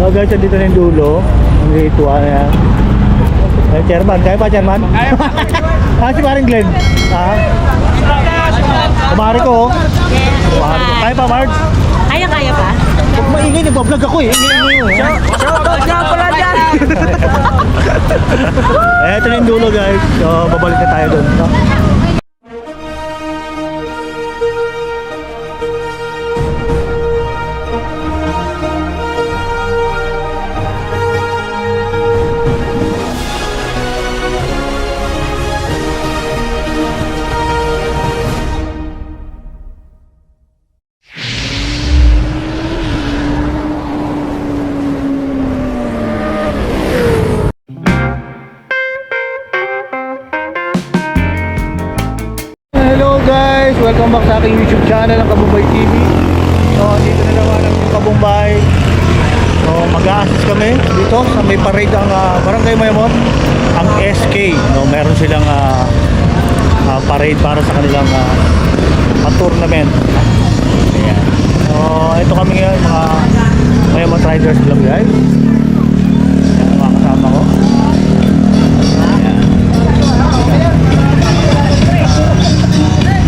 So guys, dito na yung dulo. Ang ritual yan. Chairman, kaya pa chairman? Kaya pa. Si Maring Glenn. Kumari ko. Kaya pa, Marge? Kaya pa? Huwag maingay, nagbablog ako eh. Shoutout nga pala dyan! Ito na yung dulo guys. So babalik na tayo doon. No? Welcome back sa aking YouTube channel ng Kabumbay TV. So dito na naman ang Kabumbay. So mag-a-assist kami dito sa may parade ang Barangay Mayamot, ang SK. No, meron silang parade para sa kanilang tournament. Ayan. So ito kami ngayon, mga Mayamot Riders Club guys. Ayan, mga kasama ko.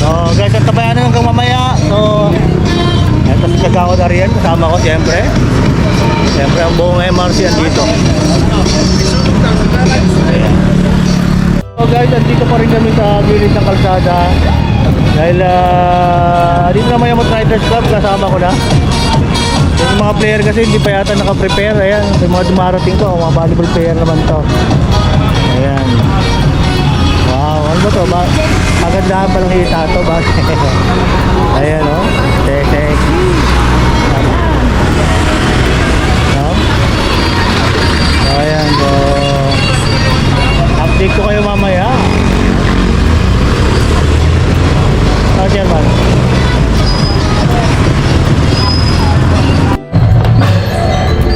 So guys, ang tabayan na hanggang mamaya. So ito si Kagawad Ariel, kasama ko siyempre. Siyempre ang buong MRC andito. So guys, andito pa rin kami sa gilid ng kalsada. Dahil dito na Mayamot Riders Club, kasama ko na. Yung mga player kasi hindi pa yata naka-prepare. Ayan, yung mga dumarating ko, mga volleyball player naman to. Ayan. Wow, ano ba to? Magandahan pa lang hita to ba? Ayan o. Tek. No? So ayan. So update ko kayo mamaya. Chairman.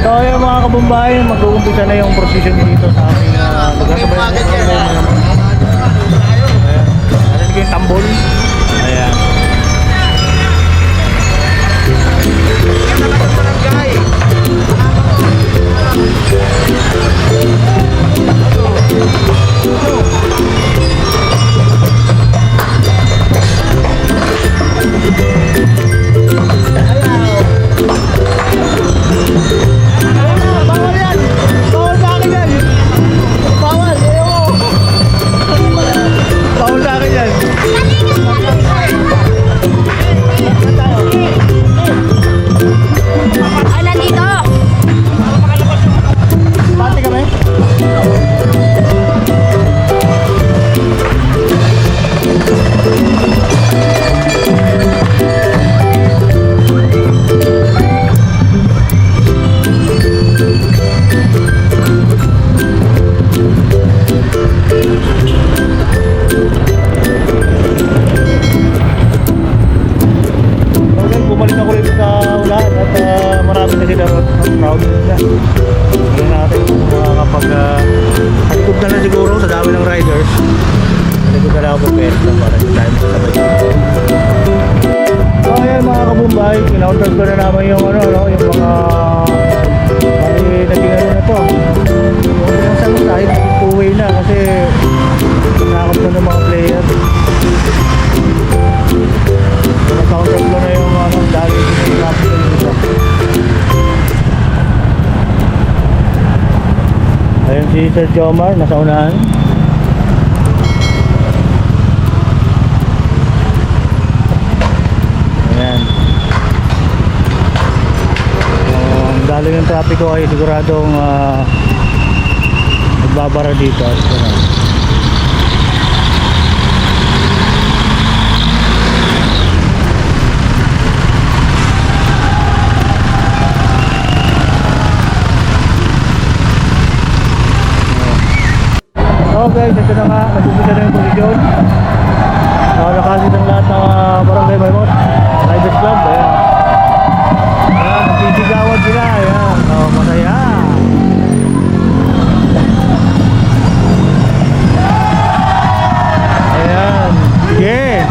So ayan mga Kabumbay, mag-uumpisa na yung procession dito sa aming magkasabay yung tambol. Ayan. Bawal yan! Bawal sa akin yan! Bawal! Bawal sa akin yan! Ay, nandito! Pati kami? Bumalik ako rin sa ulan at marami na sila crowd na. Tingnan natin kung kapag halikod na lang siguro sa dami ng riders. Halikod na lang ako pesta para sa time sa sabay. So ayan mga Kabumbay, kinauntas ko na naman yung yung mga naging na to. Yung sa side, two-way na kasi nakakot na ng mga player. So nag-counter ko na yung dahil yung traffic dito. Ayun si Sir Jomar, nasa unahan. Ayan. Ang dahil yung traffic ko ay siguradong nagbabara dito. So guys, ito na nga, nagpupisa na yung posisyon. Nakasit ang lahat ng Barangay Mayamot Riders Club. Ayan. Ayan, magsisigawad sila. Ayan, masaya. Ayan, yes.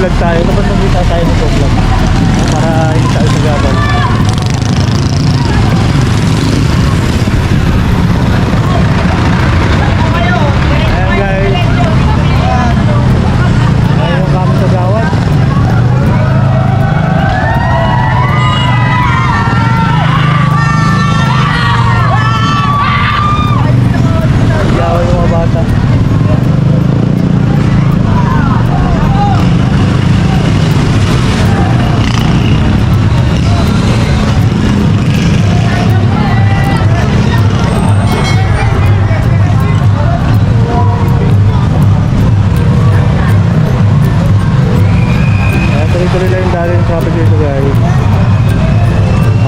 nag-vlog tayo. Dapat nag-vlog tayo ng vlog para hindi tayo sagabal. Ayan guys. Ayan kami sa gawad. Gawad yung mga bata. Tuloy-tuloy lang yung dali ng traffic dito guys.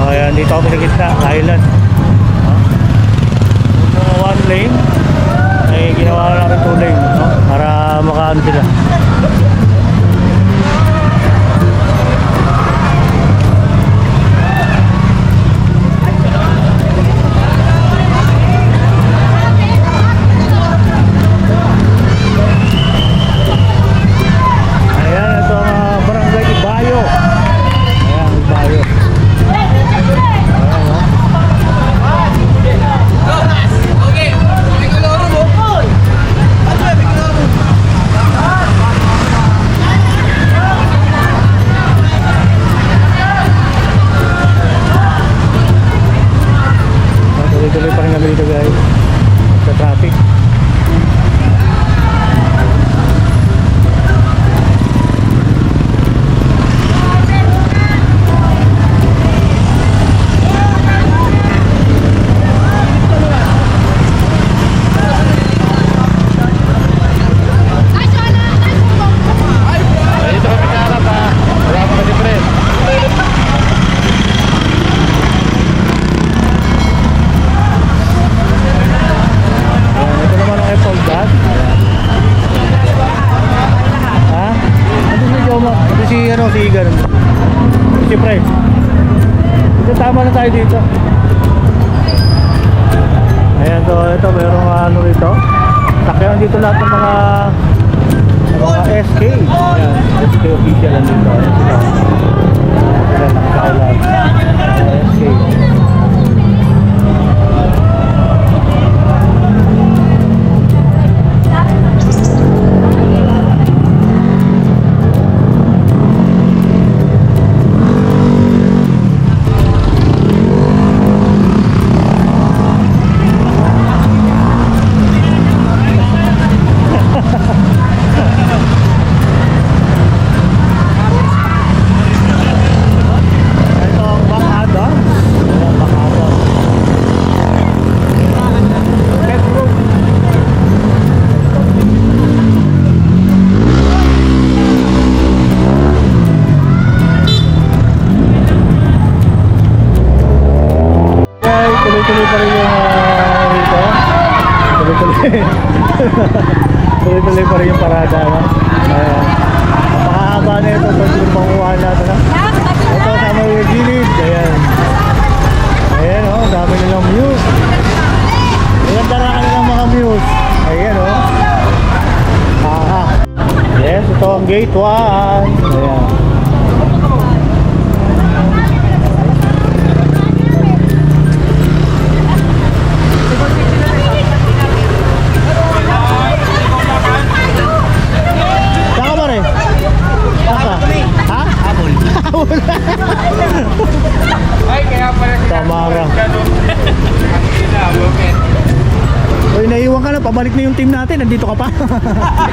Ayan, dito kami sa gitna, island. Yung one lane ay ginawa namin 2 lane, no? Para makaano sila. Ayan, ito ang barangay Ibayo. Ayan, Ibayo. Ayan, no? Tuloy-tuloy pa rin kami dito guys sa traffic. Dito kami sa harap ha. Wala pa kasi friend. Ito naman ang Apple Dot. Ha? Ito si Joma. Ito si ano, si Igan. Si Fred. Ito tama na tayo dito. Ayan, so ito mayroong ano rito. Sakyan dito lahat ng mga SK. Ayan, SK official lang dito. Ayan sila. Ayan, nakasakay lahat. SK. Ito ang Bakada. Ayan, Bakada. Bedroom. Guys, tuloy-tuloy pa rin yung rito. Tuloy-tuloy. Tuloy-tuloy pa rin yung parada. No? Ayan. Napakahaba na ito. Ito yung panguhaan natin. No? Ito sa may gilid. Ayan. Ayan o. Oh, dami nilang views. Ayan, dara ka nilang mga views. Ayan o. Oh. Yes, ito ang gate 1. Ayan. Saan ka ba rin? Saan ka? Ha? Habol. Habol. Ay, kaya pala Tamara. Uy, naiwan ka na. Pabalik na yung team natin. Nandito ka pa.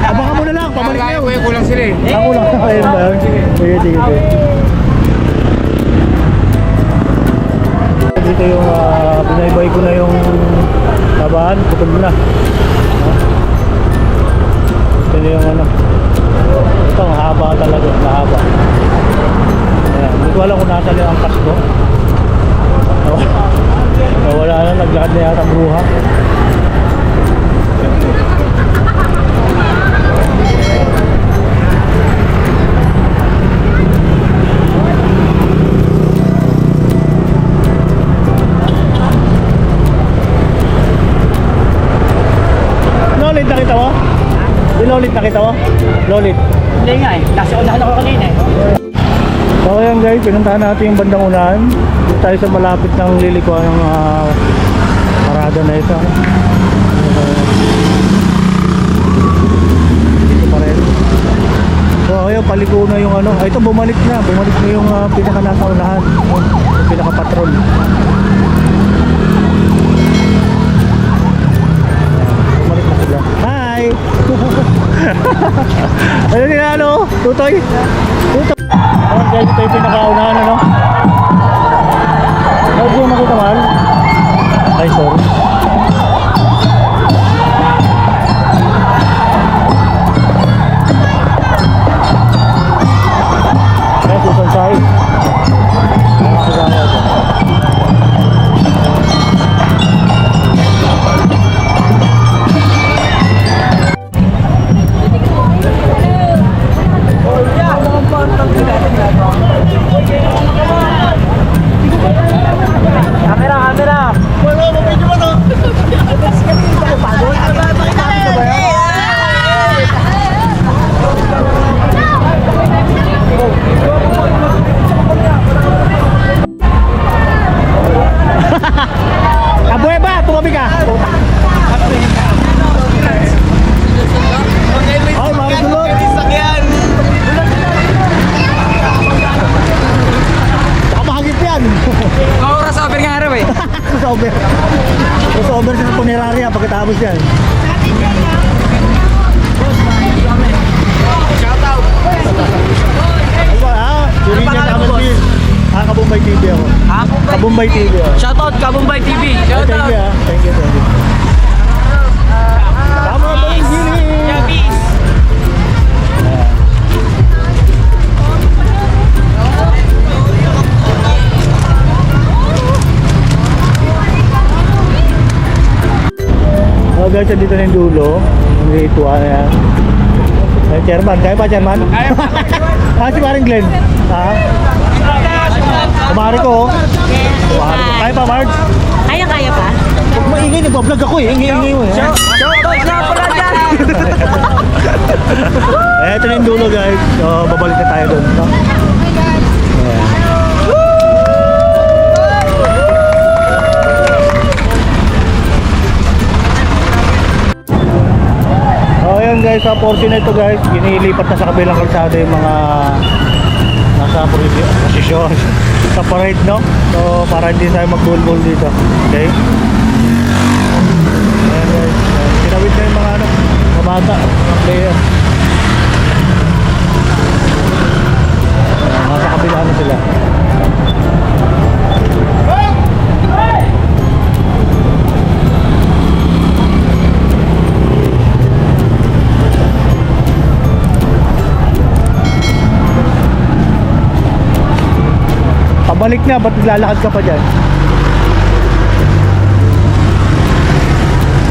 Abangan mo na lang. Pabalik na yun. kulang sila eh. Ako lang. Ayun ba? Sige, sige. Dito yung binaybay ko na yung tabahan. Putol na. Ito na yung ano. Ito, mahaba talaga. Mahaba. Ayan. Hindi ko alam kung nasa yung angkas ko. Wala na. Naglakad na yata bruha. Lolit nakita mo? Lolit nakita mo? Lolit. Hindi nga eh. Nasa unahan ako kanina eh. So ayan guys, pinuntahan natin yung bandang unahan. Dito tayo sa malapit ng lilikuan ng parada na ito. Dito pa rin. So ayun, paliko na yung ano. Ito bumalik na yung pinaka nasa unahan. Yung pinaka patron. Bumalik na sila. Hi! Ayun nila ano, Tutoy. Ayan guys, ito yung pinakaunahan ano. Ay, di mo makita mahal. Ay, sorry. Ayan, Susan Sai. Ayan, kasama ito. Camera! Abueva, tumabi ka. Ay, marulot. Baka mahagip yan. Crossover nga araw eh. Crossover. Crossover sa puneraria pagkatapos yan. Shoutout! Yuri niya naman din. Kabumbay TV ako. Kabumbay TV ako. Shoutout Kabumbay TV! Thank you ah. Thank you. Tama ba yung gini? Oh guys, dito na yung dulo. Yung ritual na yan. Ay, chairman, kaya pa chairman? Kaya pa. Si Maring Glenn. Ha? Kumari ko. Kaya pa, Marge? Kaya pa? Huwag maingay, nagbablog ako eh. Ingay mo eh. Shoutout nga pala dyan! Ito na yung dulo guys. So, babalik na tayo doon. No? Ayan. So ayan guys, sa portion na ito guys, inilipat na sa kabilang kalsada yung mga nasa posisyon sa parade, no? So para hindi tayo magbulbul dito. Okay? Ayan guys, pinawid na yung mga ano, mga bata, mga player. Ayan, nasa kabila na sila. Pabalik na, ba't naglalakad ka pa dyan?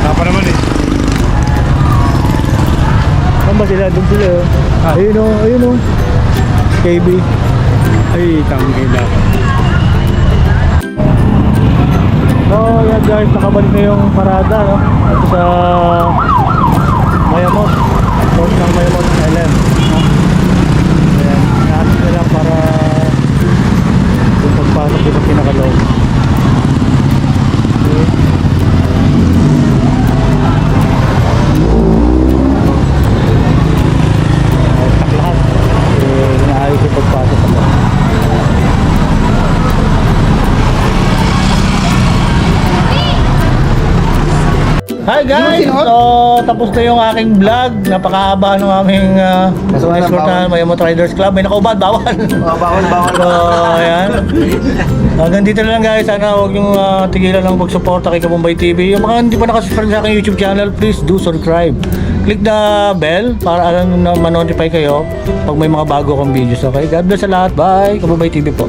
Tapa naman eh. Saan ba sila? Doon sila oh. Ayun o, ayun o. KB. Ay, tangina. So yan guys, nakabalik na yung parada no? Ito sa Mayamot. Port ng Mayamot LM no? Ayan, natin nila para yung pagpasok dito pinakaloob. Okay. Tak lahat. Inaayos yung pagpasok ako. Hi guys! So, tapos na yung aking vlog. Napakahaba ng aming escortahan Mayamot Riders Club. May nakaubad, bawal. Bawal. So, ayan. Hanggang dito na lang guys. Sana huwag yung tigilan ng pagsuporta kay Kabumbay TV. Yung mga hindi pa nakasubscribe sa aking YouTube channel, please do subscribe. Click the bell para alam na ma-notify kayo pag may mga bago kong videos. Okay? God bless sa lahat. Bye! Kabumbay TV po.